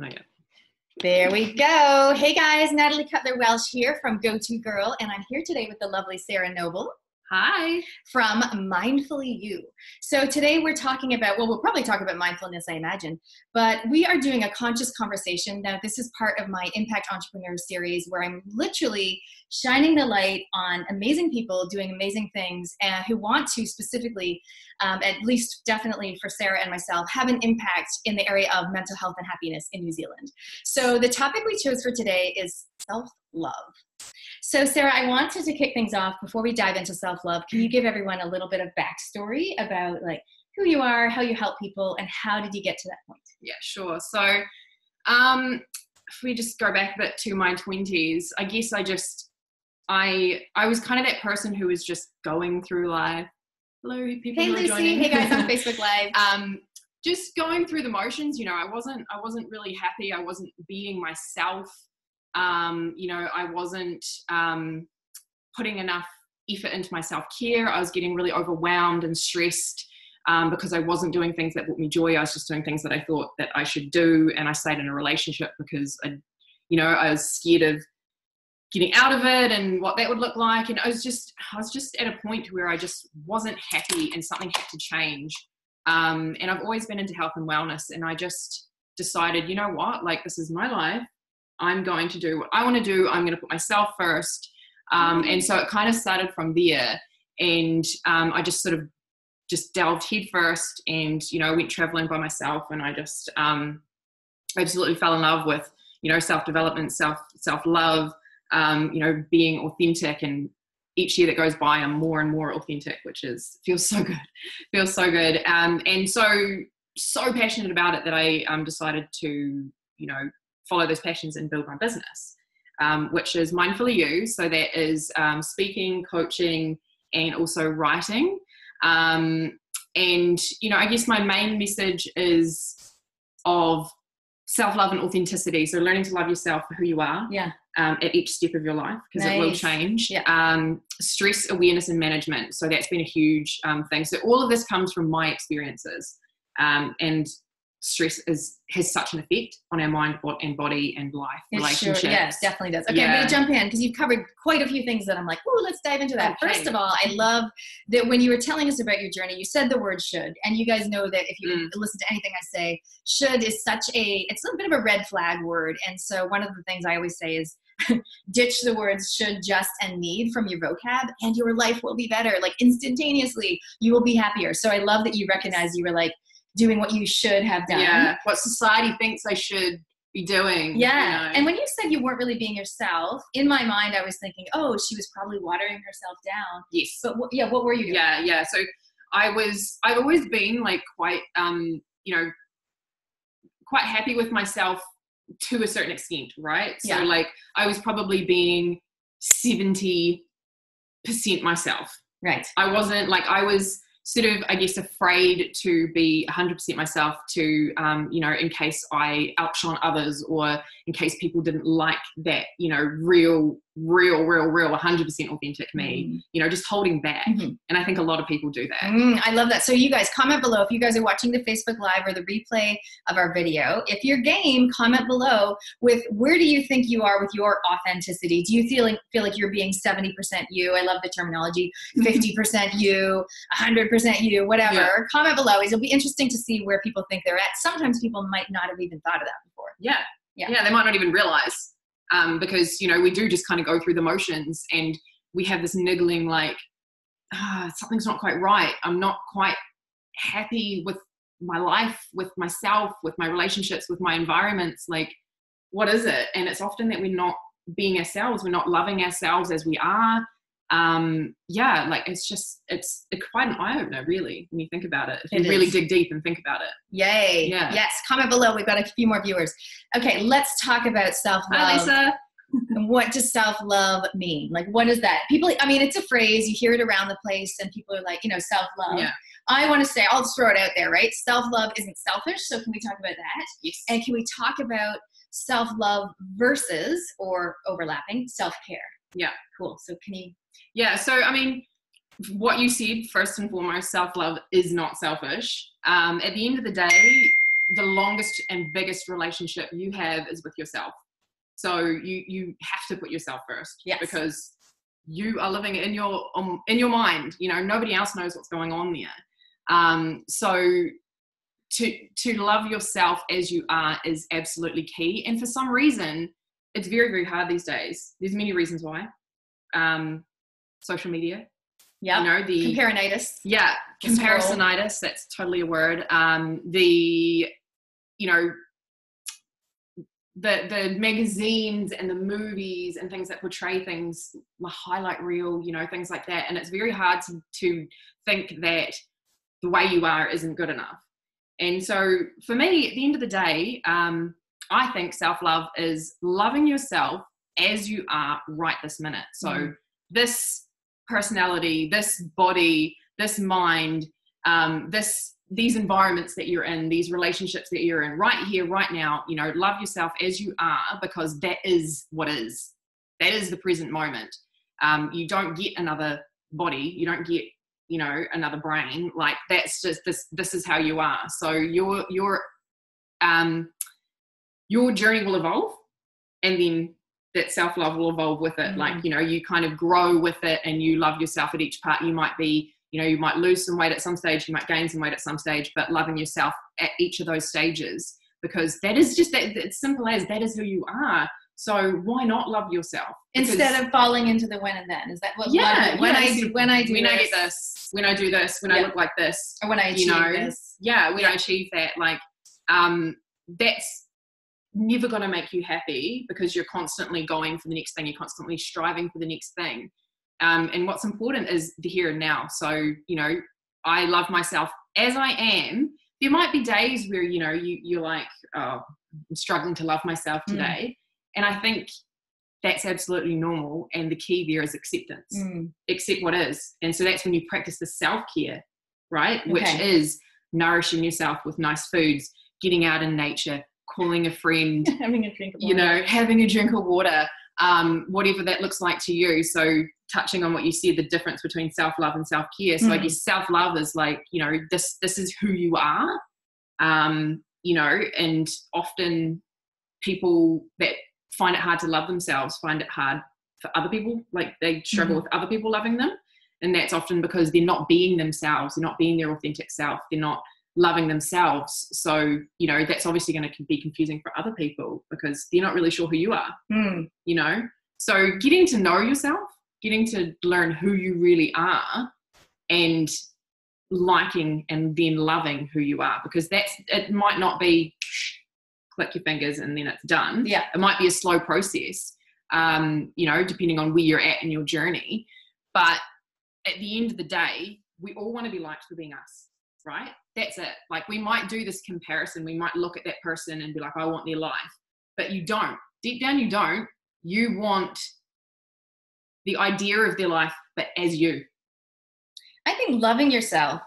Oh, yeah. There we go. Hey guys, Natalie Cutler-Welsh here from Go-To Girl, and I'm here today with the lovely Sarah Noble. Hi. From Mindfully You. So today we're talking about, well, we'll probably talk about mindfulness, I imagine, but we are doing a conscious conversation. Now, this is part of my Impact Entrepreneur series where I'm literally shining the light on amazing people doing amazing things and who want to specifically, at least definitely for Sarah and myself, have an impact in the area of mental health and happiness in New Zealand. So the topic we chose for today is self-love. So Sarah, I wanted to kick things off before we dive into self-love. Can you give everyone a little bit of backstory about like who you are, how you help people, and how did you get to that point? Yeah, sure. So if we just go back a bit to my 20s, I guess I was kind of that person who was just going through life. Hello, people who are Lucy. Joining. Hey guys on Facebook Live. Just going through the motions. You know, I wasn't really happy. I wasn't being myself. I wasn't putting enough effort into my self-care. I was getting really overwhelmed and stressed because I wasn't doing things that brought me joy. I was just doing things that I thought that I should do, and I stayed in a relationship because I was scared of getting out of it and what that would look like. And I was just at a point where I just wasn't happy and something had to change. And I've always been into health and wellness, and I just decided, you know what, like this is my life. I'm going to do what I want to do. I'm going to put myself first. And so it kind of started from there. And I just sort of just delved head first and, went traveling by myself. And I just absolutely fell in love with, self-development, self-love, being authentic. And each year that goes by, I'm more and more authentic, which feels so good. And so passionate about it that I decided to, follow those passions and build my business, which is Mindfully You. So that is speaking, coaching, and also writing. I guess my main message is of self-love and authenticity. So learning to love yourself for who you are at each step of your life, because it will change. Yeah. Stress awareness and management. So that's been a huge thing. So all of this comes from my experiences. And stress has such an effect on our mind and body and life, relationships. Sure, yes, definitely does. Okay, I'm going to jump in because you've covered quite a few things that I'm like, oh, let's dive into that. Okay. First of all, I love that when you were telling us about your journey, you said the word should. And you guys know that if you listen to anything I say, should is it's a bit of a red flag word. And so one of the things I always say is ditch the words should, just, and need from your vocab, and your life will be better. Like instantaneously, you will be happier. So I love that you recognize you were like, doing what you should have done. Yeah, what society thinks I should be doing. Yeah, and when you said you weren't really being yourself, in my mind I was thinking, oh, she was probably watering herself down. Yes. But what were you doing? Yeah. So I've always been like quite, quite happy with myself to a certain extent, right? So like I was probably being 70% myself. Right. I was sort of, I guess, afraid to be 100% myself to, in case I outshone others, or in case people didn't like that, real 100% authentic me, just holding back. Mm-hmm. And I think a lot of people do that. I love that. So you guys comment below if you guys are watching the Facebook Live or the replay of our video. If you're game, comment below with where do you think you are with your authenticity? Do you feel like you're being 70% you? I love the terminology. 50% you, 100% you, whatever. Yeah. Comment below. It'll be interesting to see where people think they're at. Sometimes people might not have even thought of that before. Yeah, they might not even realize. Because, we do just kind of go through the motions, and we have this niggling like, something's not quite right. I'm not quite happy with my life, with myself, with my relationships, with my environments. Like, what is it? And it's often that we're not being ourselves. We're not loving ourselves as we are. It's quite an eye-opener, really, when you think about it. If you really dig deep and think about it. Yay. Yeah. Yes. Comment below. We've got a few more viewers. Okay, let's talk about self-love. Hi, Lisa. What does self-love mean? Like, what is that? People, it's a phrase, you hear it around the place, and people are like, self-love. Yeah. I want to say, I'll just throw it out there, right? Self-love isn't selfish. So can we talk about that? Yes. And can we talk about self-love versus, or overlapping, self-care? Yeah. Cool. So can you... Yeah. So, what you said, first and foremost, self-love is not selfish. At the end of the day, the longest and biggest relationship you have is with yourself. So you have to put yourself first, yes. because you are living in your mind. You know, nobody else knows what's going on there. So to love yourself as you are is absolutely key. And for some reason, it's very, very hard these days. There's many reasons why. Social media. Yeah. You know, the comparisonitis. Yeah. Comparisonitis. That's totally a word. The magazines and the movies and things that portray things, the highlight reel, you know, things like that. And it's very hard to think that the way you are isn't good enough. And so for me, at the end of the day, I think self-love is loving yourself as you are right this minute. So this personality, this body, this mind, these environments that you're in, these relationships that you're in right here, right now, you know, love yourself as you are, because that is what is. That is the present moment. You don't get another body. You don't get, you know, another brain. Like, that's just this is how you are. So your journey will evolve, and then that self-love will evolve with it. Like, you know, you kind of grow with it and you love yourself at each part. You might be, you know, you might lose some weight at some stage, you might gain some weight at some stage, but loving yourself at each of those stages, because that is just that, it's simple as that is who you are. So why not love yourself? Instead of falling into the when and then. Is that what? Yeah. When I do when I do this, when I look like this, or when I achieve this. Yeah. When I achieve that, like, that's never going to make you happy, because you're constantly going for the next thing. You're constantly striving for the next thing. And what's important is the here and now. So, you know, I love myself as I am. There might be days where, you know, you're like, oh, I'm struggling to love myself today. And I think that's absolutely normal. And the key there is acceptance. Accept what is. And so that's when you practice the self-care, right? Okay. Which is nourishing yourself with nice foods, getting out in nature, calling a friend, having a drink of water. You know, having a drink of water, whatever that looks like to you. So touching on what you said, the difference between self-love and self-care. So I guess self-love is like, you know, this is who you are, you know, and often people that find it hard to love themselves find it hard for other people. Like, they struggle with other people loving them. And that's often because they're not being themselves. They're not being their authentic self. They're not loving themselves. So, you know, that's obviously going to be confusing for other people, because they're not really sure who you are, you know? So getting to know yourself, getting to learn who you really are, and liking and then loving who you are, because it might not be click your fingers and then it's done. Yeah. It might be a slow process, you know, depending on where you're at in your journey. But at the end of the day, we all want to be liked for being us, right? That's it. Like, we might do this comparison. We might look at that person and be like, I want their life. But you don't. Deep down, you don't. You want the idea of their life, but as you. I think loving yourself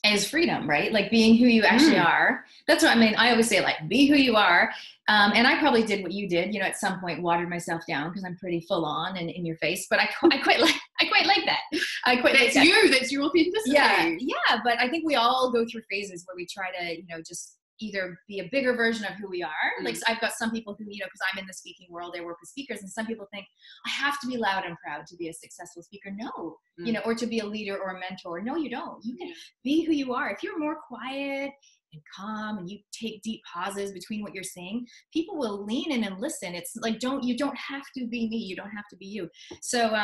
is freedom, right? Like, being who you actually are. That's what I mean. I always say, like, be who you are. And I probably did what you did, you know, at some point watered myself down, because I'm pretty full on and in your face, but I quite like that. That's your authenticity. Yeah. But I think we all go through phases where we try to, you know, just either be a bigger version of who we are. Like, so I've got some people who, you know, because I'm in the speaking world, I work with speakers, and some people think I have to be loud and proud to be a successful speaker. No, you know, or to be a leader or a mentor. No, you don't. You can be who you are. If you're more quiet and calm and you take deep pauses between what you're saying, people will lean in and listen. It's like, you don't have to be me. You don't have to be you. So,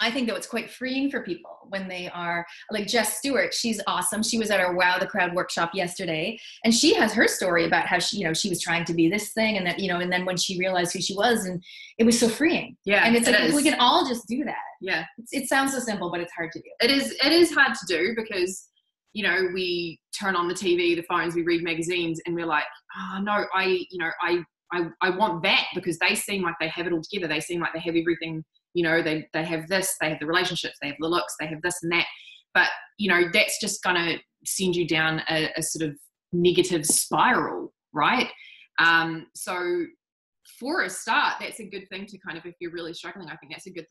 I think that it's quite freeing for people when they are like Jess Stewart. She's awesome. She was at our Wow the Crowd workshop yesterday, and she has her story about how she, you know, she was trying to be this thing, and that, you know, and then when she realized who she was, and it was so freeing. Yeah. And it's like, we can all just do that. Yeah. It sounds so simple, but it's hard to do. It is hard to do, because, you know, we turn on the TV, the phones, we read magazines, and we're like, oh no, I want that, because they seem like they have it all together. They seem like they have everything. You know, they have this, they have the relationships, they have the looks, they have this and that. But, you know, that's just going to send you down a sort of negative spiral, right? So for a start, that's a good thing to kind of, if you're really struggling, I think that's a good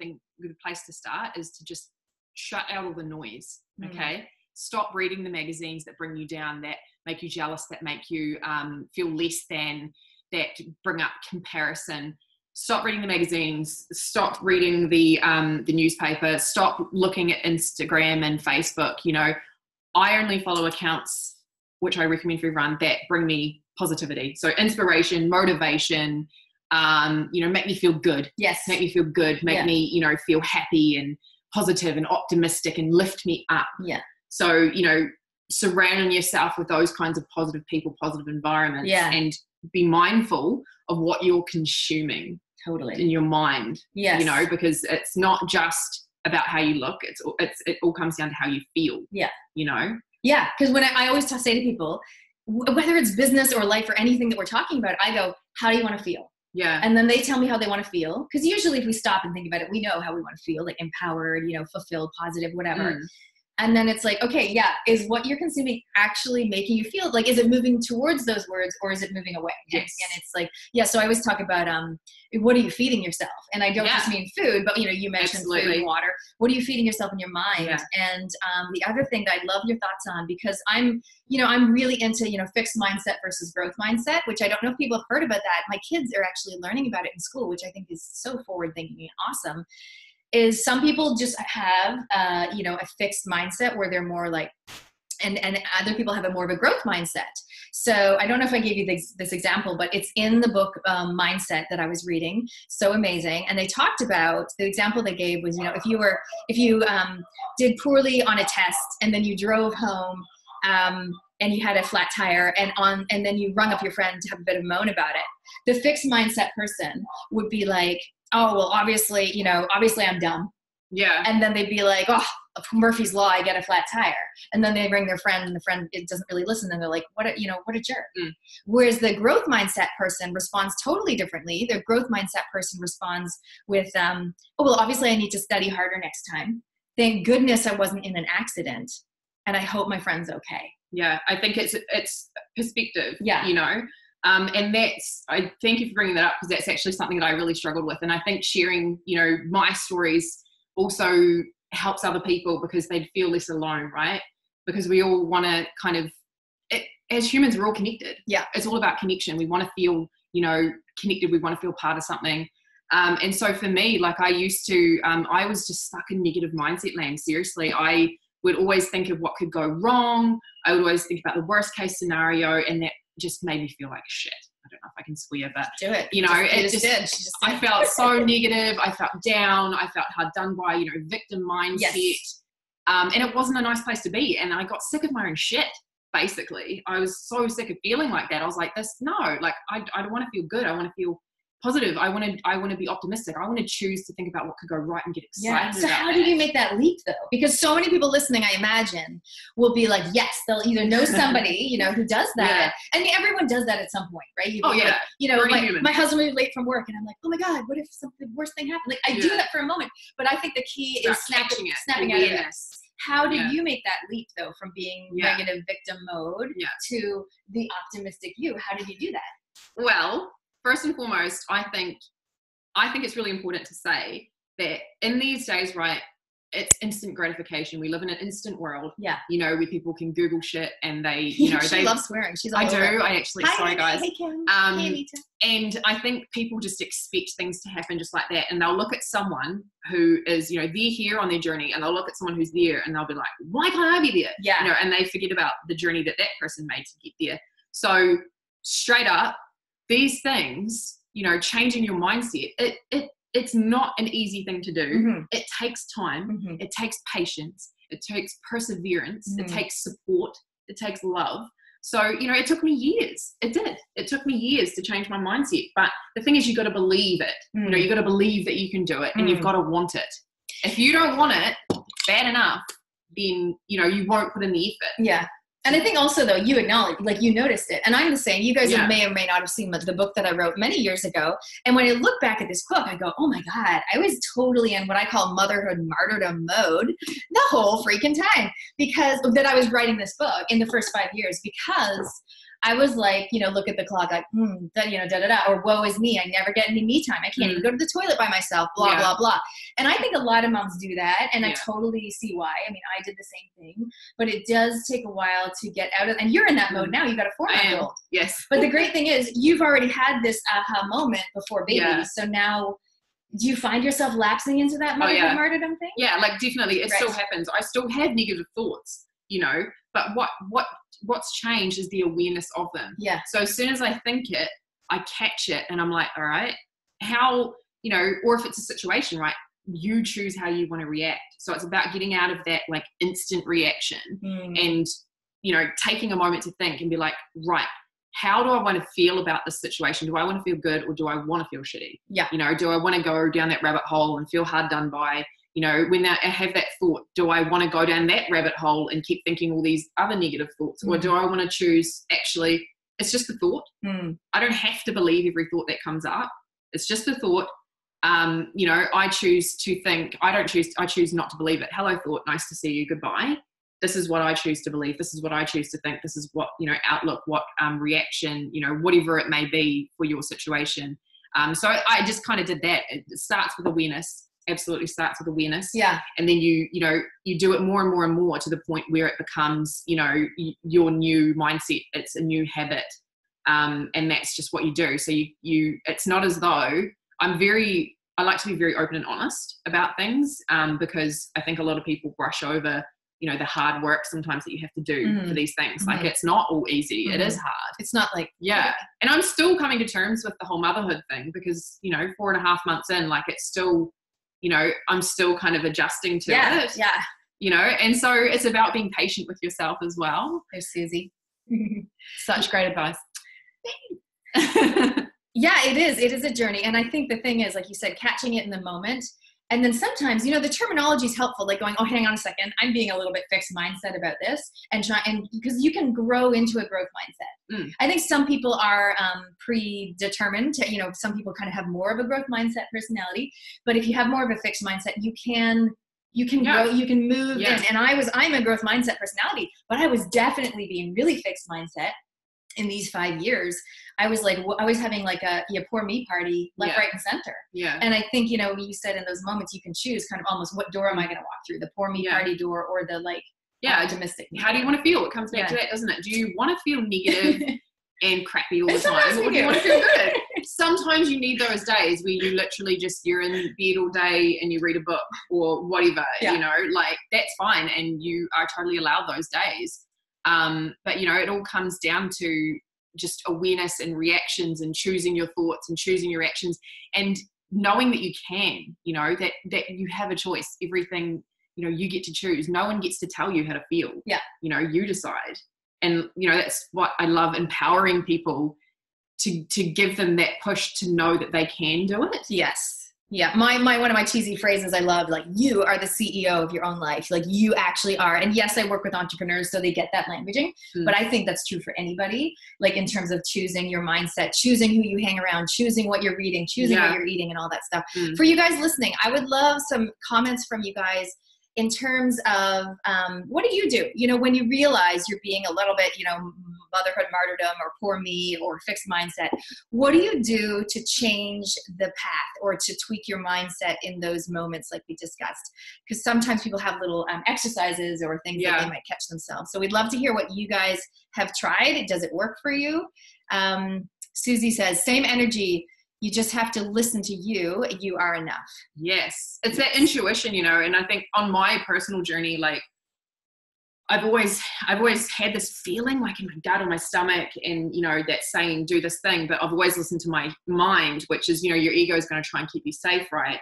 place to start, is to just shut out all the noise, okay? Stop reading the magazines that bring you down, that make you jealous, that make you feel less than, that bring up comparison. Stop reading the magazines, stop reading the newspaper, stop looking at Instagram and Facebook. You know, I only follow accounts, which I recommend for everyone, that bring me positivity. So inspiration, motivation, you know, make me feel good. Yes. Make me feel good. Make me, you know, feel happy and positive and optimistic and lift me up. Yeah. So, you know, surrounding yourself with those kinds of positive people, positive environments, and be mindful of what you're consuming. Totally. In your mind. Yes. You know, because it's not just about how you look. It all comes down to how you feel. Yeah. You know? Yeah. Because when I always say to people, whether it's business or life or anything that we're talking about, I go, how do you want to feel? Yeah. And then they tell me how they want to feel. Because usually if we stop and think about it, we know how we want to feel, like empowered, you know, fulfilled, positive, whatever. And then it's like, okay, yeah, is what you're consuming actually making you feel? Like, is it moving towards those words or is it moving away? Yes. And it's like, yeah, so I always talk about what are you feeding yourself? And I don't just mean food, but, you know, you mentioned food and water. What are you feeding yourself in your mind? Yeah. And the other thing that I'd love your thoughts on, because I'm really into, you know, fixed mindset versus growth mindset, which I don't know if people have heard about that. My kids are actually learning about it in school, which I think is so forward thinking and awesome. Is some people just have, you know, a fixed mindset where they're more like, and other people have a more of a growth mindset. So I don't know if I gave you this example, but it's in the book Mindset that I was reading. So amazing. And they talked about, the example they gave was, you know, if you did poorly on a test and then you drove home and you had a flat tire and then you rung up your friend to have a bit of moan about it, the fixed mindset person would be like, oh, well, obviously I'm dumb. Yeah. And then they'd be like, oh, Murphy's Law, I get a flat tire. And then they ring their friend and the friend, it doesn't really listen. And they're like, what a jerk. Whereas the growth mindset person responds totally differently. The growth mindset person responds with, oh, well, obviously I need to study harder next time. Thank goodness I wasn't in an accident. And I hope my friend's okay. Yeah. I think it's perspective, yeah. You know? And I thank you for bringing that up, because that's actually something that I really struggled with. And I think sharing, you know, my stories also helps other people because they'd feel less alone, right? Because we all want to kind of, as humans, we're all connected. Yeah. It's all about connection. We want to feel, you know, connected. We want to feel part of something. And so for me, like I used to, I was just stuck in negative mindset land. Seriously, I would always think of what could go wrong. I would always think about the worst case scenario, and that just made me feel like shit. I don't know if I can swear, but do it. You know, I felt so negative. I felt down. I felt hard done by, you know, victim mindset. Yes. And it wasn't a nice place to be. And I got sick of my own shit. Basically, I was so sick of feeling like that. I was like, I don't want to feel good. I want to feel positive. I want to be optimistic. I want to choose to think about what could go right and get excited. Yeah. So how do you make that leap though? Because so many people listening, I imagine, will be like, yes, they'll either know somebody, you know, who does that. Yeah. And everyone does that at some point, right? Like, you know, my husband will be late from work and I'm like, oh my God, what if something worse thing happened? Like I do that for a moment, but I think the key is snapping out of it. How do you make that leap though, from being negative victim mode to the optimistic you? How did you do that? Well, first and foremost, I think it's really important to say that in these days, right, it's instant gratification. We live in an instant world. Yeah. You know, where people can Google shit and they, you know, she loves swearing. She's all I over. do. I actually, Hi, sorry guys. Hey, Kim. Hey, Anita. And I think people just expect things to happen just like that. And they'll look at someone who is, you know, they're here on their journey, and they'll look at someone who's there and they'll be like, why can't I be there? Yeah. You know, and they forget about the journey that person made to get there. So straight up, these things, you know, changing your mindset, it's not an easy thing to do. Mm-hmm. It takes time. Mm-hmm. It takes patience. It takes perseverance. Mm-hmm. It takes support. It takes love. So, you know, it took me years. It did. It took me years to change my mindset. But the thing is, you got to believe it. Mm-hmm. You know, you got to believe that you can do it, and you've got to want it. If you don't want it bad enough, then, you know, you won't put in the effort. Yeah. And I think also, though, you acknowledge, like, you noticed it. And I'm the same. You guys may or may not have seen the book that I wrote many years ago. And when I look back at this book, I go, oh, my God, I was totally in what I call motherhood martyrdom mode the whole freaking time, because that I was writing this book in the first 5 years, because I was like, you know, look at the clock, like, you know, da da da, or woe is me. I never get any me time. I can't even go to the toilet by myself, blah, blah, blah. And I think a lot of moms do that. And I totally see why. I mean, I did the same thing, but it does take a while to get out of, and you're in that mode now. You got a 4-month-old. Yes. But the great thing is you've already had this aha moment before baby. So now, do you find yourself lapsing into that motherhood martyrdom thing? Yeah, like definitely. It still happens. I still have negative thoughts, you know, but what's changed is the awareness of them. Yeah. So as soon as I think it, I catch it and I'm like, all right, how, you know, or if it's a situation, right, you choose how you want to react. So it's about getting out of that like instant reaction and, you know, taking a moment to think and be like, right, how do I want to feel about this situation? Do I want to feel good or do I want to feel shitty? Yeah. You know, do I want to go down that rabbit hole and feel hard done by? You know, when I have that thought, do I want to go down that rabbit hole and keep thinking all these other negative thoughts? Or do I want to choose, actually, it's just a thought. I don't have to believe every thought that comes up. It's just a thought. You know, I choose to think, I choose not to believe it. Hello, thought, nice to see you, goodbye. This is what I choose to believe. This is what I choose to think. This is what, you know, outlook, what reaction, you know, whatever it may be for your situation. So I just kind of did that. It starts with awareness. Absolutely starts with awareness. Yeah. And then you do it more and more and more to the point where it becomes, you know, your new mindset. It's a new habit. And that's just what you do. So it's not as though I like to be very open and honest about things, because I think a lot of people brush over, you know, the hard work sometimes that you have to do for these things. Like, it's not all easy. It is hard. It's not like, And I'm still coming to terms with the whole motherhood thing because, you know, 4.5 months in, like, it's still, you know, I'm still kind of adjusting to it. Yeah. You know, and so it's about being patient with yourself as well. There's Susie. Such great advice. Yeah, it is. It is a journey. And I think the thing is, like you said, catching it in the moment. And then sometimes, you know, the terminology is helpful, like going, oh, hang on a second, I'm being a little bit fixed mindset about this, and because you can grow into a growth mindset. I think some people are predetermined to, you know, some people kind of have more of a growth mindset personality, but if you have more of a fixed mindset, you can grow, you can move in. And I'm a growth mindset personality, but I was definitely being really fixed mindset in these 5 years. I was like, I was having like a poor me party left, right, and center. Yeah. And I think, you know, you said in those moments you can choose kind of almost what door am I going to walk through, the poor me party door or the like optimistic. How do you want to feel? It comes back to that, doesn't it? Do you want to feel negative and crappy all the time, or do you want to feel good? Sometimes you need those days where you literally you're in bed all day and you read a book or whatever, you know, like that's fine. And you are totally allowed those days. But, you know, it all comes down to just awareness and reactions and choosing your thoughts and choosing your actions and knowing that you can, you know, that you have a choice. Everything, you know, you get to choose. No one gets to tell you how to feel. Yeah. You know, you decide. And, you know, that's what I love, empowering people to give them that push to know that they can do it. Yes. Yeah. One of my cheesy phrases I love, like, you are the CEO of your own life. Like, you actually are. And yes, I work with entrepreneurs, so they get that languaging, but I think that's true for anybody, like in terms of choosing your mindset, choosing who you hang around, choosing what you're reading, choosing what you're eating and all that stuff. For you guys listening, I would love some comments from you guys in terms of what do you do, you know, when you realize you're being a little bit, you know, motherhood martyrdom or poor me or fixed mindset. What do you do to change the path or to tweak your mindset in those moments like we discussed? Because sometimes people have little exercises or things that they might catch themselves. So we'd love to hear what you guys have tried. Does it work for you? Susie says, same energy. You just have to listen to you. You are enough. Yes. It's that intuition, you know, and I think on my personal journey, like I've always had this feeling like in my gut or my stomach and, you know, that saying, do this thing, but I've always listened to my mind, which is, you know, your ego is going to try and keep you safe, right?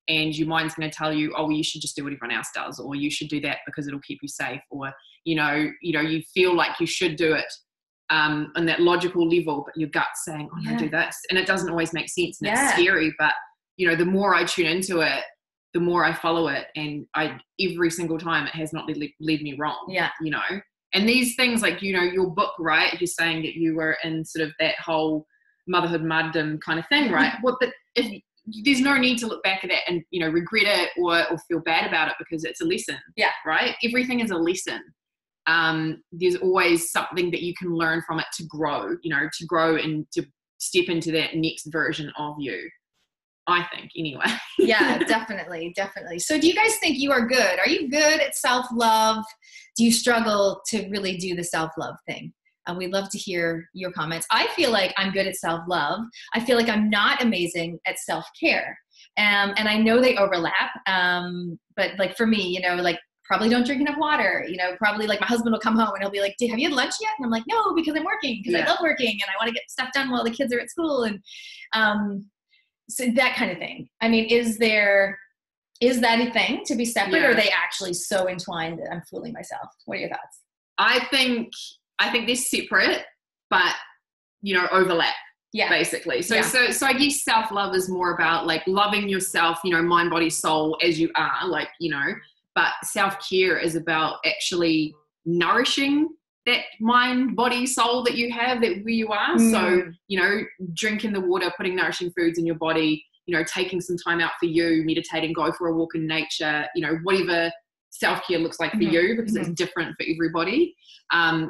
And your mind's going to tell you, oh, well, you should just do what everyone else does, or you should do that because it'll keep you safe. Or, you know, you feel like you should do it on that logical level, but your gut's saying, oh, no, do this. And it doesn't always make sense and it's scary, but, you know, the more I tune into it, the more I follow it, and every single time it has not led me wrong. Yeah. You know, and these things like, you know, your book, right? You're saying that you were in sort of that whole motherhood martyrdom kind of thing, right? Well, but if there's no need to look back at that and, you know, regret it or feel bad about it because it's a lesson. Yeah. Right? Everything is a lesson. there's always something that you can learn from it to grow, to grow and to step into that next version of you. I think, anyway. Yeah, definitely. So do you guys think you are good? Are you good at self-love? Do you struggle to really do the self-love thing? We'd love to hear your comments. I feel like I'm good at self-love. I feel like I'm not amazing at self-care. And I know they overlap. But like for me, like probably don't drink enough water, probably like my husband will come home and he'll be like, have you had lunch yet? And I'm like, no, because I'm working, because I love working and I want to get stuff done while the kids are at school. And, so that kind of thing. I mean, is that a thing to be separate, or are they actually so entwined that I'm fooling myself? What are your thoughts? I think they're separate, but overlap. Yeah. Basically. So I guess self-love is more about like loving yourself, mind, body, soul as you are, like, but self-care is about actually nourishing that mind, body, soul that you have, that where you are. So, drinking the water, putting nourishing foods in your body, taking some time out for you, meditating, go for a walk in nature, whatever self-care looks like for you, because it's different for everybody.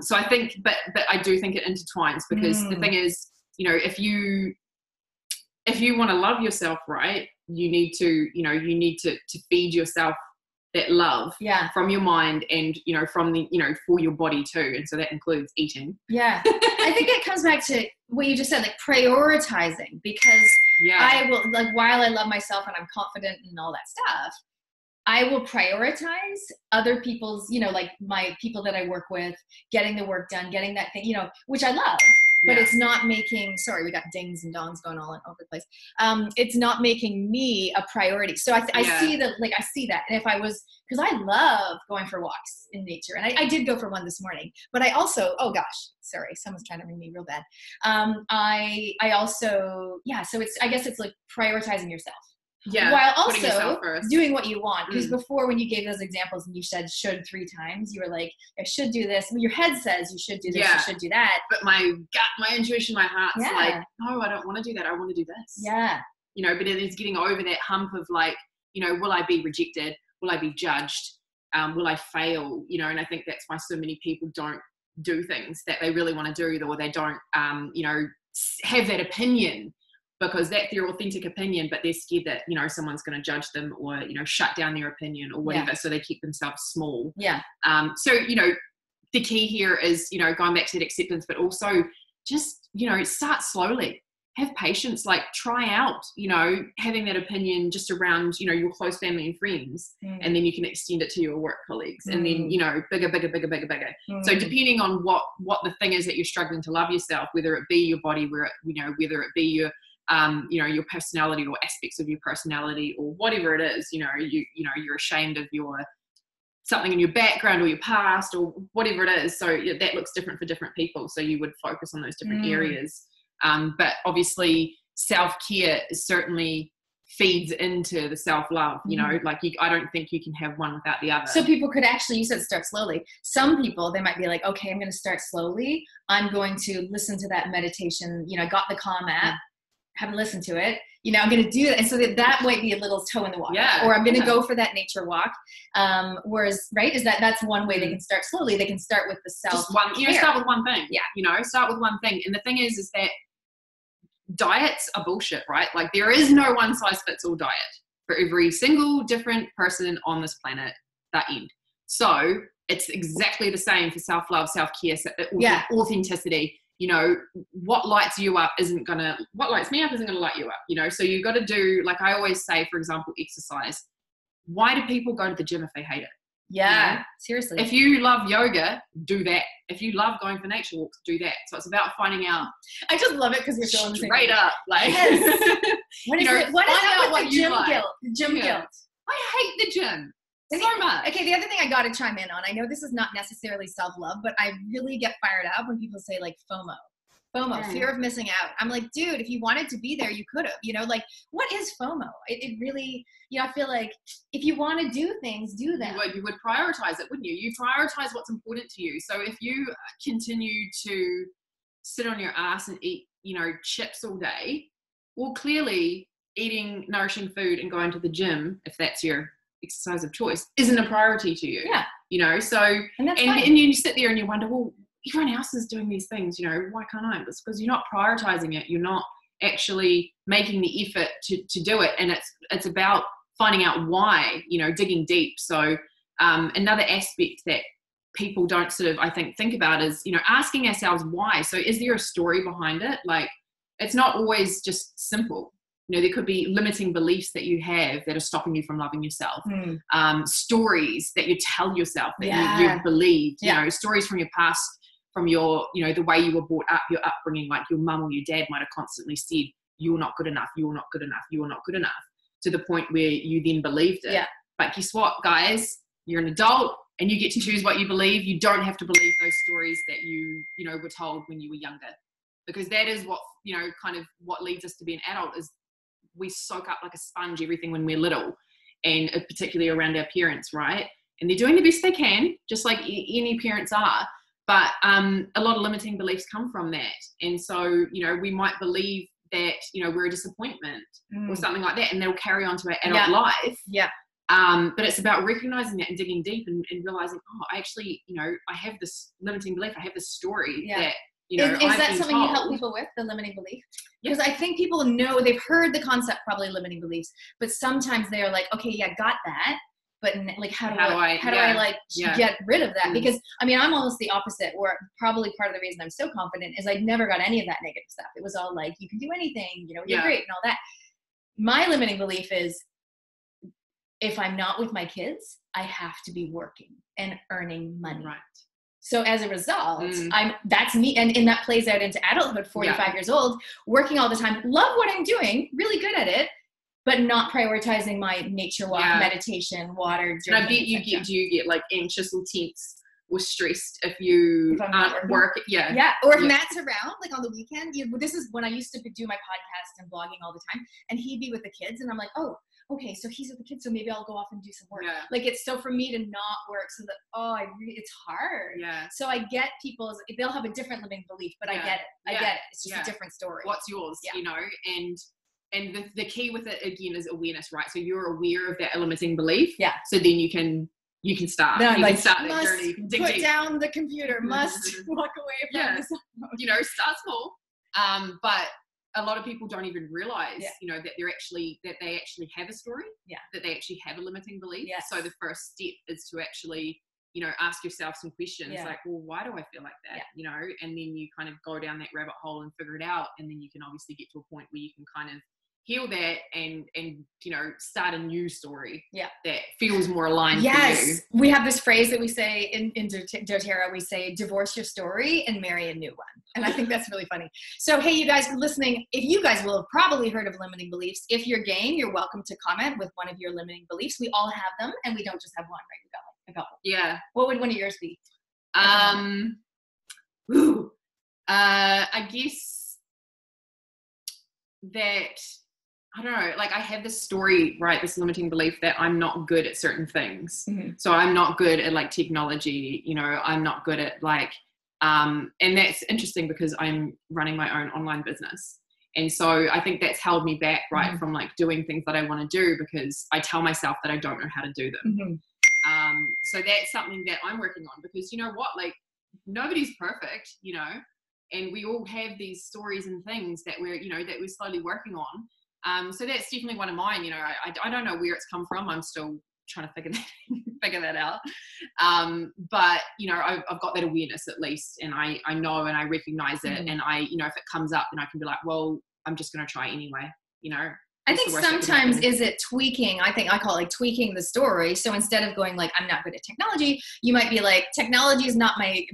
So I think, but I do think it intertwines, because the thing is, if you want to love yourself, right, you need to feed yourself that love from your mind and, from the, for your body too. And so that includes eating. Yeah. I think it comes back to what you just said, like prioritizing, because I will, like, while I love myself and I'm confident and all that stuff, I will prioritize other people's, like my people that I work with, getting the work done, getting that thing, which I love. But it's not making, sorry, we got dings and dongs going all over the place. It's not making me a priority. So I see that, like, I see that. And if I was, because I love going for walks in nature. And I did go for one this morning, but I also, oh gosh, sorry, someone's trying to ring me real bad. I also, so it's, I guess it's like prioritizing yourself. Yeah, while also doing what you want. Because before, when you gave those examples and you said should 3 times, you were like, I should do this. Your head says you should do this, you should do that. But my gut, my intuition, my heart's like, no, I don't want to do that. I want to do this. Yeah. But it is getting over that hump of like, will I be rejected? Will I be judged? Will I fail? And I think that's why so many people don't do things that they really want to do, or they don't, have that opinion, because that's their authentic opinion, but they're scared that, someone's going to judge them or, shut down their opinion or whatever. So they keep themselves small. Yeah. So, the key here is, going back to that acceptance, but also just, start slowly, have patience, like try out, having that opinion just around, your close family and friends, and then you can extend it to your work colleagues, and then, bigger. So depending on what the thing is that you're struggling to love yourself, whether it be your body, whether it be your your personality or aspects of your personality or whatever it is, you're ashamed of something in your background or your past or whatever it is. So that looks different for different people. So you would focus on those different areas. But obviously self-care certainly feeds into the self-love, I don't think you can have one without the other. So people could actually, you said start slowly. Some people, they might be like, okay, I'm going to start slowly. I'm going to listen to that meditation. I got the Calm app. Haven't listened to it, I'm going to do that. And so that might be a little toe in the water, or I'm going to go for that nature walk. Whereas, right, that's one way they can start slowly. They can start with the self. Just one, start with one thing. Yeah. Start with one thing. And the thing is that diets are bullshit, right? Like there is no one size fits all diet for every single different person on this planet, that end. So it's exactly the same for self-love, self-care, authenticity. What lights you up what lights me up isn't gonna light you up, so you've got to do, like I always say, for example, exercise. Why do people go to the gym if they hate it? Yeah, seriously. If you love yoga, do that. If you love going for nature walks, do that. So it's about finding out. I just love it because we're feeling straight up, like what is it? What is that with the gym guilt? Gym guilt. I hate the gym. So much. Okay, the other thing I got to chime in on, I know this is not necessarily self-love, but I really get fired up when people say like FOMO, fear of missing out. I'm like, dude, if you wanted to be there, you could have, like, what is FOMO? It really, I feel like if you want to do things, do them. You would prioritize it, wouldn't you? You prioritize what's important to you. So if you continue to sit on your ass and eat, chips all day, well, clearly eating nourishing food and going to the gym, if that's your exercise of choice, isn't a priority to you. you know, so, and you sit there and you wonder, well, everyone else is doing these things, you know, why can't I? It's because you're not prioritizing it. You're not actually making the effort to do it. And it's about finding out why, you know, digging deep. So another aspect that people don't sort of, I think about is, you know, asking ourselves why. So is there a story behind it? Like, it's not always just simple. You know, there could be limiting beliefs that you have that are stopping you from loving yourself. Stories that you tell yourself that you've believed, you know, stories from your past, from your, you know, the way you were brought up, your upbringing, like your mum or your dad might have constantly said, you're not good enough, you're not good enough, you're not good enough, to the point where you then believed it. Yeah. But guess what, guys? You're an adult and you get to choose what you believe. You don't have to believe those stories that you know, were told when you were younger. Because that is what, you know, kind of what leads us to be an adult, is we soak up like a sponge everything when we're little, and particularly around our parents, right? And they're doing the best they can, just like any parents are. But a lot of limiting beliefs come from that. And so, you know, we might believe that, you know, we're a disappointment or something like that, and that'll carry on to our adult life. Yeah. But it's about recognizing that and digging deep and realizing, oh, I actually, you know, I have this limiting belief. I have this story that, you know, is that something you help people with, the limiting belief? Because I think people know, they've heard the concept, probably limiting beliefs, but sometimes they're like, okay, yeah, got that. But like, how do I get rid of that? Because I mean, I'm almost the opposite, where probably part of the reason I'm so confident is I never got any of that negative stuff. It was all like, you can do anything, you know, you're great and all that. My limiting belief is, if I'm not with my kids, I have to be working and earning money. Right. So as a result, that's me. And that plays out into adulthood, 45 years old, working all the time, love what I'm doing, really good at it, but not prioritizing my nature walk, meditation, water, journaling. And I bet do you get like anxious or tense or stressed if you aren't working? Yeah. Or if Matt's around, like on the weekend, this is when I used to do my podcast and blogging all the time, and he'd be with the kids, and I'm like, oh, okay, so he's with the kids, so maybe I'll go off and do some work. Yeah. Like, it's so for me to not work, so that, it's hard. Yeah. So I get people's, they'll have a different limiting belief, but I get it. I get it. It's just a different story. What's yours, you know? And the key with it, again, is awareness, right? So you're aware of that limiting belief. Yeah. So then you can start. Then you can start that journey. Put down the computer. Must walk away from this. You know, start small. But a lot of people don't even realize, you know, that they actually have a story. Yeah. That they actually have a limiting belief. Yes. So the first step is to actually, you know, ask yourself some questions like, well, why do I feel like that? You know, and then you kind of go down that rabbit hole and figure it out. And then you can obviously get to a point where you can kind of heal that and you know, start a new story that feels more aligned for you. We have this phrase that we say in doTERRA, we say, divorce your story and marry a new one. And I think that's really funny. So, hey, you guys listening, if you guys will have probably heard of limiting beliefs. If you're game, you're welcome to comment with one of your limiting beliefs. We all have them, and we don't just have one, right? We got like a couple. Yeah. What would one of yours be? I guess that, I don't know, like I have this story, right, this limiting belief that I'm not good at certain things. Mm-hmm. So I'm not good at like technology, you know, I'm not good at like, and that's interesting because I'm running my own online business. And so I think that's held me back, right, from like doing things that I want to do, because I tell myself that I don't know how to do them. Mm-hmm. So that's something that I'm working on, because you know what, like nobody's perfect, you know, and we all have these stories and things that we're slowly working on. So that's definitely one of mine. You know, I don't know where it's come from. I'm still trying to figure that out. But you know, I've got that awareness at least, and I know and I recognize it. And I, you know, if it comes up, then I can be like, well, I'm just going to try anyway. You know, I think sometimes is it tweaking? I think I call it like tweaking the story. So instead of going like, I'm not good at technology, you might be like, technology is not my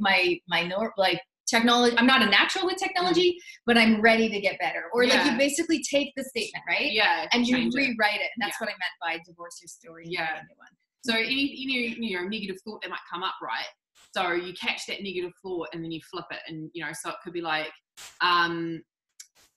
technology, I'm not a natural with technology, but I'm ready to get better. Or like you basically take the statement, right? Yeah. And you rewrite it. And that's what I meant by divorce your story. Yeah. So any you know, negative thought that might come up, right? So you catch that negative thought and then you flip it. And, you know, so it could be like, I'm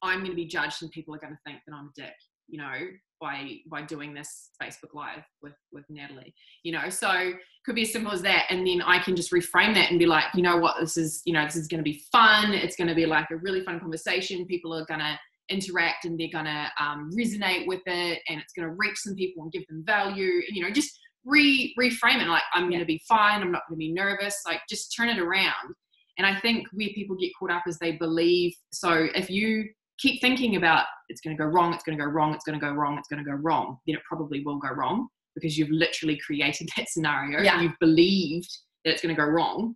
going to be judged and people are going to think that I'm a dick, you know, by doing this Facebook Live with Natalie, you know. So could be as simple as that, and then I can just reframe that and be like, you know what, this is going to be fun. It's going to be like a really fun conversation. People are going to interact and they're going to resonate with it, and it's going to reach some people and give them value. And, you know, just reframe it, like, I'm going to be fine, I'm not going to be nervous, like, just turn it around. And I think where people get caught up is they believe, so if you keep thinking about it's going to go wrong, it's going to go wrong, it's going to go wrong, it's going to go wrong, then it probably will go wrong, because you've literally created that scenario. You've believed that it's going to go wrong.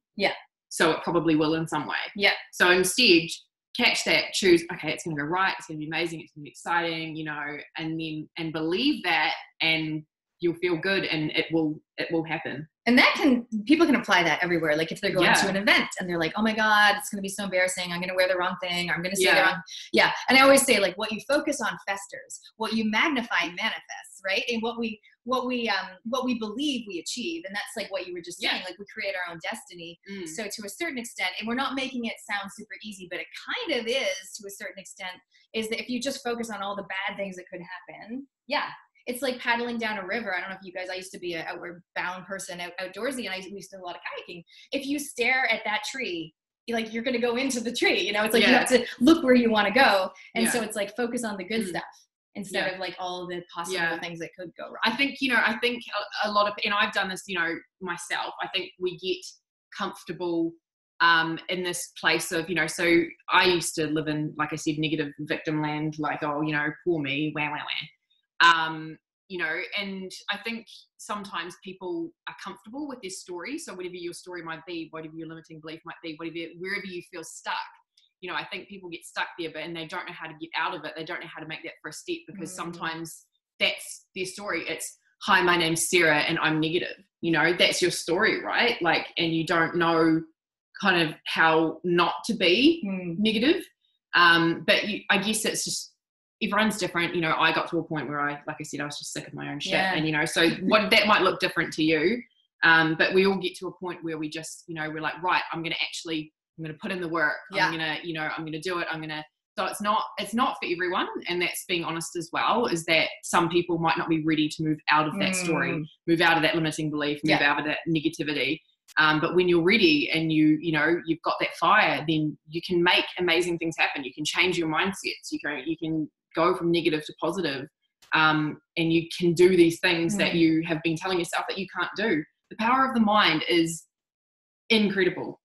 So it probably will in some way. So instead, catch that, choose, okay, it's going to go right, it's going to be amazing, it's going to be exciting, you know, and believe that, and you'll feel good, and it will happen. And people can apply that everywhere. Like if they're going to an event and they're like, oh my God, it's going to be so embarrassing, I'm going to wear the wrong thing, or I'm going to say the wrong. And I always say, like, what you focus on festers, what you magnify manifests, right? And what we believe we achieve. And that's like what you were just saying, like we create our own destiny. So to a certain extent, and we're not making it sound super easy, but it kind of is to a certain extent, is that if you just focus on all the bad things that could happen, it's like paddling down a river. I don't know if you guys, I used to be an outward bound person, outdoorsy, and we used to do a lot of kayaking. If you stare at that tree, like you're going to go into the tree, you know, it's like you have to look where you want to go. And so it's like focus on the good stuff instead of like all the possible things that could go wrong. I think, you know, a lot of, and I've done this, you know, myself, I think we get comfortable in this place of, you know, so I used to live in, like I said, negative victim land, like, oh, you know, poor me, wah, wah, wah. You know, and I think sometimes people are comfortable with their story. So whatever your story might be, whatever your limiting belief might be, wherever you feel stuck, you know, I think people get stuck there, and they don't know how to get out of it. They don't know how to make that first step, because sometimes that's their story. It's, hi, my name's Sarah and I'm negative. You know, that's your story, right? Like, and you don't know kind of how not to be negative. But I guess it's just, everyone's different. You know, I got to a point where like I said, I was just sick of my own shit. And, you know, so what that might look different to you. But we all get to a point where we just, you know, we're like, right, I'm going to put in the work. I'm going to, you know, I'm going to do it. So it's not for everyone. And that's being honest as well, is that some people might not be ready to move out of that story, move out of that limiting belief, move out of that negativity. But when you're ready and you know, you've got that fire, then you can make amazing things happen. You can change your mindsets. You can go from negative to positive, and you can do these things that you have been telling yourself that you can't do. The power of the mind is incredible,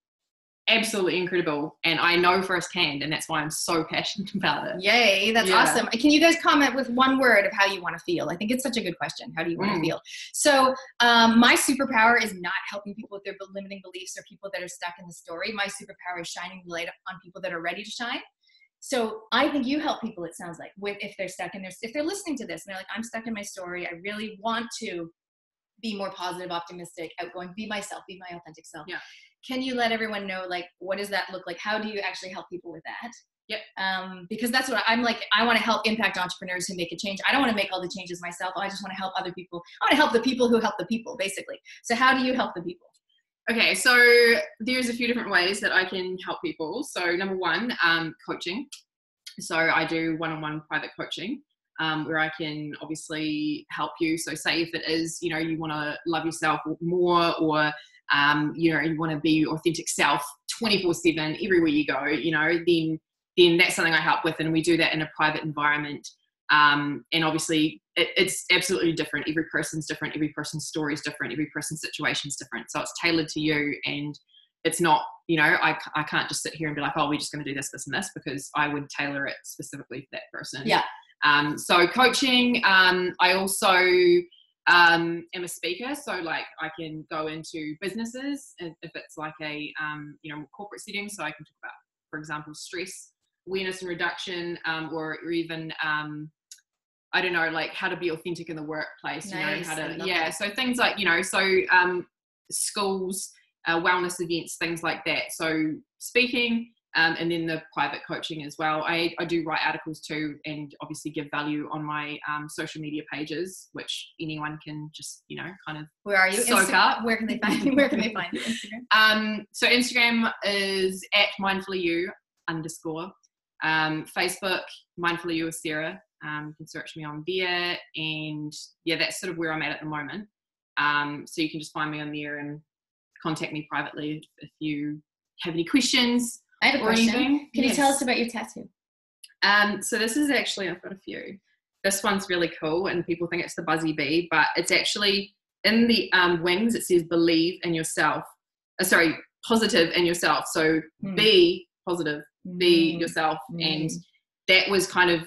absolutely incredible, and I know firsthand, and that's why I'm so passionate about it. Yay, that's awesome. Can you guys comment with one word of how you want to feel? I think it's such a good question. How do you want to feel? So my superpower is not helping people with their limiting beliefs or people that are stuck in the story. My superpower is shining the light on people that are ready to shine. So I think you help people, it sounds like, if they're stuck in if they're listening to this and they're like, I'm stuck in my story, I really want to be more positive, optimistic, outgoing, be myself, be my authentic self. Can you let everyone know, like, what does that look like? How do you actually help people with that? Because that's what I'm like. I want to help impact entrepreneurs who make a change. I don't want to make all the changes myself. I just want to help other people. I want to help the people who help the people, basically. So how do you help the people? Okay, so there's a few different ways that I can help people. So number one, coaching. So I do one-on-one private coaching, where I can obviously help you. So say if it is, you know, you want to love yourself more, or, you know, you want to be your authentic self 24/7 everywhere you go, you know, then that's something I help with. And we do that in a private environment. And obviously it's absolutely different. Every person's different. Every person's story is different. Every person's situation is different. So it's tailored to you, and it's not, you know, I can't just sit here and be like, oh, we're just going to do this, this, and this, because I would tailor it specifically for that person. So coaching, I also am a speaker. So like I can go into businesses if it's like a, you know, corporate setting. So I can talk about, for example, stress awareness and reduction, or even, I don't know, like how to be authentic in the workplace, you know, how to, so things like, you know, so schools, wellness events, things like that. So speaking, and then the private coaching as well. I do write articles too, and obviously give value on my social media pages, which anyone can just, you know, kind of where are you soak up. Where can they find you? Where can they find you? Instagram? So Instagram is @mindfullyou_. Facebook, Mindfully You with Sarah. You can search me on there, and that's sort of where I'm at the moment. So you can just find me on there and contact me privately if you have any questions. I have a question. Can you tell us about your tattoo? So this is actually, I've got a few. This one's really cool, and people think it's the buzzy bee, but it's actually in the wings, it says believe in yourself. Sorry, positive in yourself. So be positive, be yourself. And that was kind of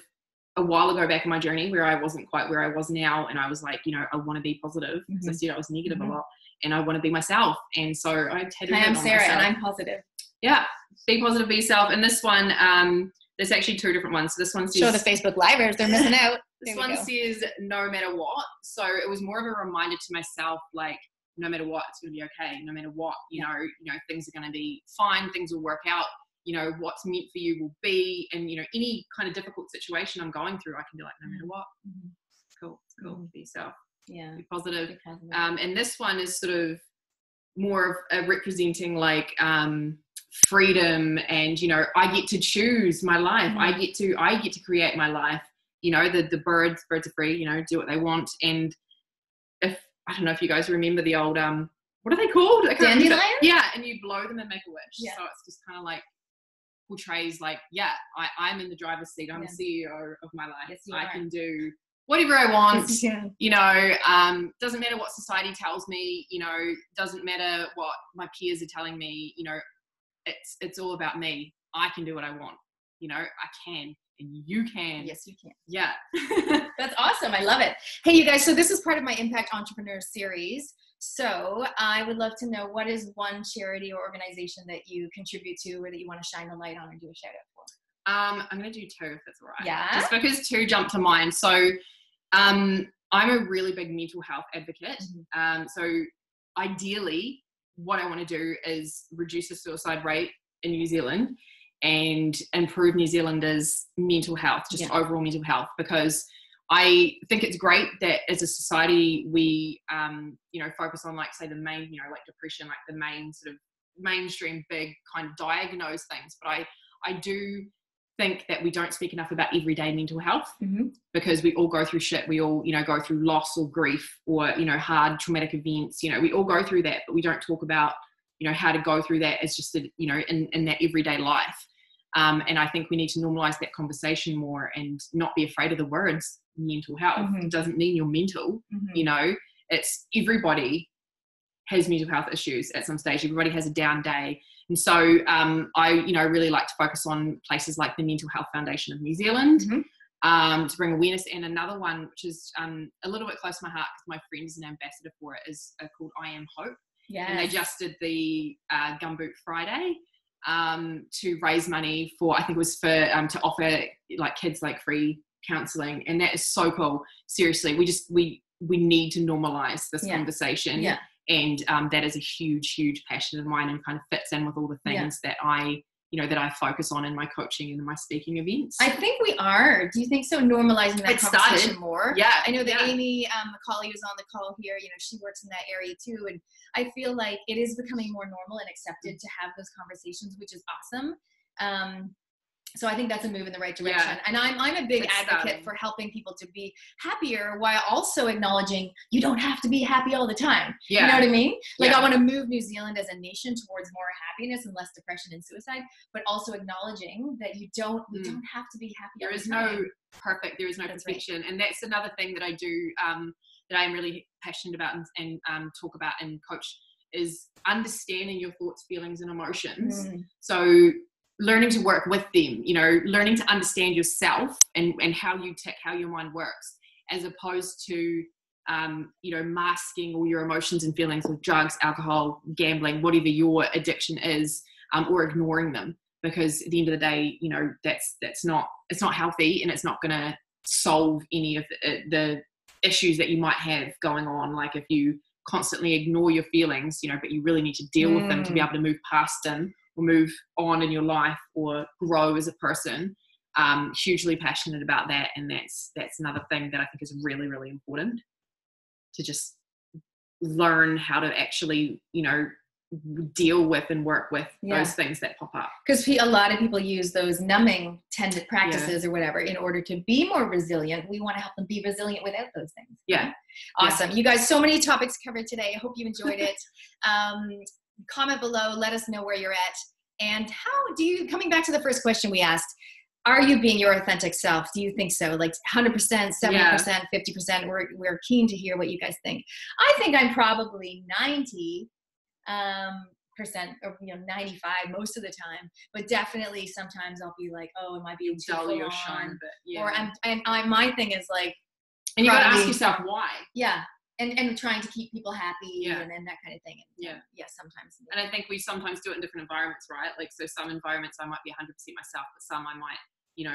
a while ago back in my journey where I wasn't quite where I was now. And I was like, I want to be positive, because I said I was negative a lot, and I want to be myself. And so I had Hi, I'm Sarah, and I'm positive. Yeah, be positive, be yourself. And this one, there's actually 2 different ones. So this one says, show the Facebook Livers, they're missing out. This one says no matter what. So it was more of a reminder to myself, like, no matter what, it's going to be okay. No matter what, you know, things are going to be fine. Things will work out. What's meant for you will be. And, any kind of difficult situation I'm going through, I can be like, no matter what. Cool. Be yourself. Yeah. Be positive. And this one is sort of more of representing like freedom, and I get to choose my life. I get to create my life. The birds are free, do what they want. And if I don't know if you guys remember the old what are they called? Dandelions? Yeah, and you blow them and make a wish. Yeah. So it's just kind of like portrays like, I'm in the driver's seat. I'm the CEO of my life. Yes, I can do whatever I want. Yeah. Doesn't matter what society tells me, doesn't matter what my peers are telling me, it's all about me. I can do what I want. I can, and you can. Yes, you can. Yeah. That's awesome. I love it. Hey, you guys, so this is part of my Impact Entrepreneur series. So I would love to know, what is one charity or organization that you contribute to, or that you want to shine the light on or do a shout out for? I'm going to do 2 if that's all right. Yeah. Just because 2 jumped to mind. So I'm a really big mental health advocate. So ideally, what I want to do is reduce the suicide rate in New Zealand and improve New Zealanders' mental health, just overall mental health, because I think it's great that as a society we, focus on, like, say, the main, like depression, like the main sort of mainstream big kind of diagnosed things. But I do think that we don't speak enough about everyday mental health, because we all go through shit. We all, go through loss or grief or, hard traumatic events. We all go through that, but we don't talk about, how to go through that as just, in that everyday life. And I think we need to normalize that conversation more and not be afraid of the words mental health. It doesn't mean you're mental, it's everybody has mental health issues at some stage. Everybody has a down day. And so I really like to focus on places like the Mental Health Foundation of New Zealand to bring awareness. And another one, which is a little bit close to my heart because my friend is an ambassador for it, is called I Am Hope. Yes. And they just did the Gumboot Friday to raise money for, I think it was for, to offer like kids like free counselling. And that is so cool. Seriously, we need to normalize this conversation. Yeah. And that is a huge, huge passion of mine, and kind of fits in with all the things that I focus on in my coaching and in my speaking events. I think we are. Do you think so? Normalizing that conversation more. Yeah. I know that Amy McCauley, who's on the call here, she works in that area too. And I feel like it is becoming more normal and accepted to have those conversations, which is awesome. So I think that's a move in the right direction. Yeah. And I'm a big advocate for helping people to be happier, while also acknowledging you don't have to be happy all the time. Yeah. You know what I mean? Like I want to move New Zealand as a nation towards more happiness and less depression and suicide, but also acknowledging that we don't have to be happy all the time. There is no perfection. Right. And that's another thing that I do, that I'm really passionate about and talk about and coach, is understanding your thoughts, feelings, and emotions. So learning to work with them, learning to understand yourself and how you tick, how your mind works, as opposed to, masking all your emotions and feelings with drugs, alcohol, gambling, whatever your addiction is, or ignoring them. Because at the end of the day, it's not healthy, and it's not going to solve any of the issues that you might have going on. Like if you constantly ignore your feelings, but you really need to deal with them to be able to move past them, or move on in your life, or grow as a person. Hugely passionate about that. And that's another thing that I think is really, really important, to just learn how to actually, deal with and work with those things that pop up. Because a lot of people use those numbing practices or whatever in order to be more resilient. We want to help them be resilient without those things. Yeah. Awesome. You guys, so many topics covered today. I hope you enjoyed it. Comment below, let us know where you're at. And how do you, coming back to the first question we asked, are you being your authentic self? Do you think so? Like 100%, 70%, 50%? We're keen to hear what you guys think. I think I'm probably 90 percent, or 95 most of the time, but definitely sometimes I'll be like, oh, am I being too full your on? shine, but Or my thing is like, and you got to ask yourself why. Yeah. And trying to keep people happy and that kind of thing. And, sometimes. And I think we sometimes do it in different environments, right? Like, so some environments I might be 100% myself, but some I might,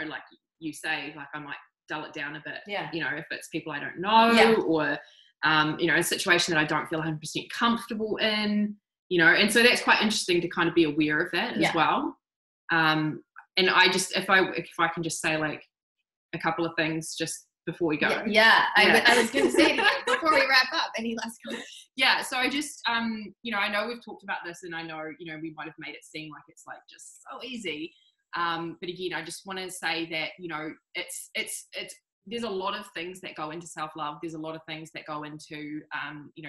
like you say, like I might dull it down a bit. Yeah. If it's people I don't know or, a situation that I don't feel 100% comfortable in, and so that's quite interesting to kind of be aware of that as well. And I just, if I can just say like a couple of things just before we go. I was going to say to you before we wrap up, any last comments? So I just, I know we've talked about this, and I know, we might have made it seem like it's like just so easy. But again, I just want to say that, it's there's a lot of things that go into self-love. There's a lot of things that go into,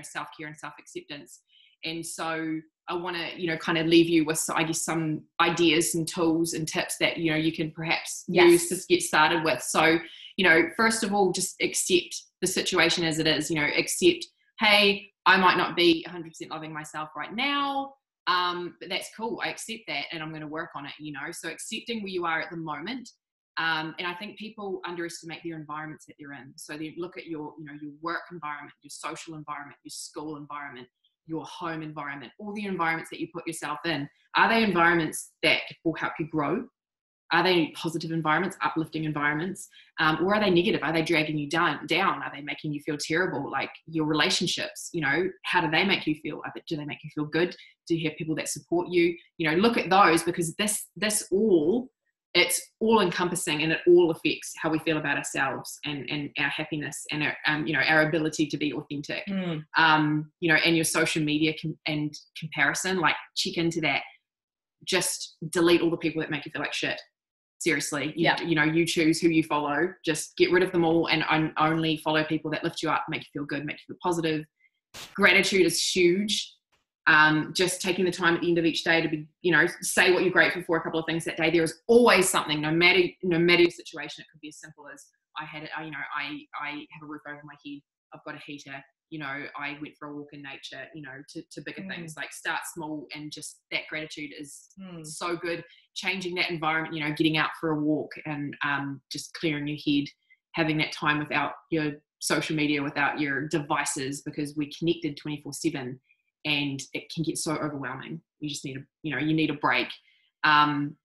self-care and self-acceptance. And so I want to, kind of leave you with, I guess, some ideas and tools and tips that, you can perhaps use to get started with. So, first of all, just accept the situation as it is, accept, hey, I might not be 100% loving myself right now, but that's cool. I accept that and I'm going to work on it, so accepting where you are at the moment. And I think people underestimate their environments that they're in. So they look at your, your work environment, your social environment, your school environment, your home environment, all the environments that you put yourself in. Are they environments that will help you grow? Are they positive environments, uplifting environments? Or are they negative? Are they dragging you down? Are they making you feel terrible? Like your relationships, how do they make you feel? Do they make you feel good? Do you have people that support you? Look at those, because it's all encompassing, and it all affects how we feel about ourselves and our happiness and our, our ability to be authentic. And your social media and comparison, like check into that. Just delete all the people that make you feel like shit. Seriously, you choose who you follow. Just get rid of them all and only follow people that lift you up, make you feel good, make you feel positive. Gratitude is huge. Just taking the time at the end of each day to be, say what you're grateful for, a couple of things that day. There is always something, no matter your situation. It could be as simple as I have a roof over my head. I've got a heater. I went for a walk in nature, to bigger things. Like start small, and just that gratitude is so good. Changing that environment, getting out for a walk and just clearing your head, having that time without your social media, without your devices, because we're connected 24/7 and it can get so overwhelming. You just need you need a break. And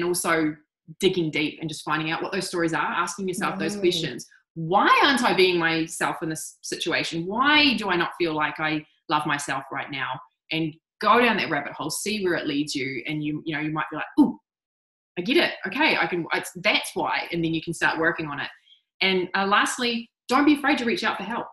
also digging deep and just finding out what those stories are, asking yourself those questions. Why aren't I being myself in this situation? Why do I not feel like I love myself right now? And go down that rabbit hole, see where it leads you. And you might be like, oh, I get it. Okay, that's why. And then you can start working on it. And lastly, don't be afraid to reach out for help,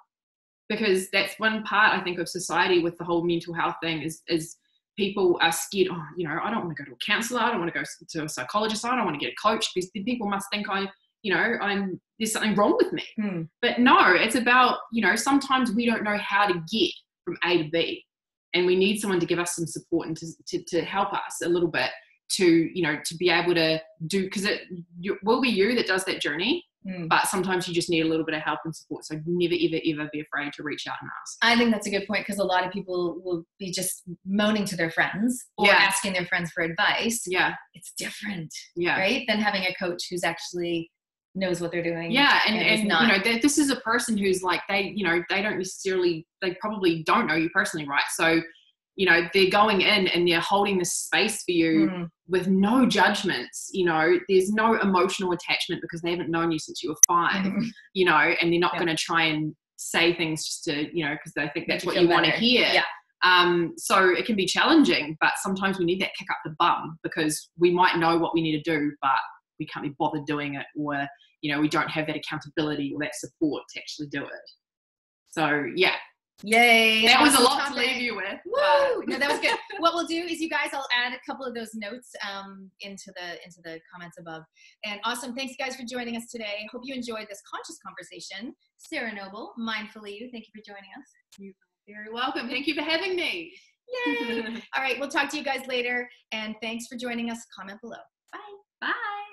because that's one part, I think, of society with the whole mental health thing is people are scared. Oh, I don't want to go to a counselor. I don't want to go to a psychologist. I don't want to get a coach, because then people must think there's something wrong with me. But no, it's about, sometimes we don't know how to get from A to B, and we need someone to give us some support and to help us a little bit to be able to do, because it will be you that does that journey. But sometimes you just need a little bit of help and support. So never, ever, ever be afraid to reach out and ask. I think that's a good point, because a lot of people will be just moaning to their friends or asking their friends for advice. Yeah. It's different. Yeah. Right? Than having a coach who's actually knows what they're doing. Yeah. And this is a person who's like, they don't necessarily, they probably don't know you personally, right? So, they're going in and they're holding this space for you with no judgments. There's no emotional attachment, because they haven't known you since you were 5, and they're not going to try and say things just to, because they think that's what you want to hear. Yeah. So it can be challenging, but sometimes we need that kick up the bum, because we might know what we need to do, but we can't be bothered doing it, or, we don't have that accountability or that support to actually do it. So, yeah. Yay. That was a lot to leave you with. Woo! No, that was good. What we'll do is, you guys, I'll add a couple of those notes into the comments above. And awesome. Thanks, guys, for joining us today. Hope you enjoyed this conscious conversation. Sarah Noble, Mindfully You, thank you for joining us. You're very welcome. Thank you for having me. Yay. All right. We'll talk to you guys later. And thanks for joining us. Comment below. Bye. Bye.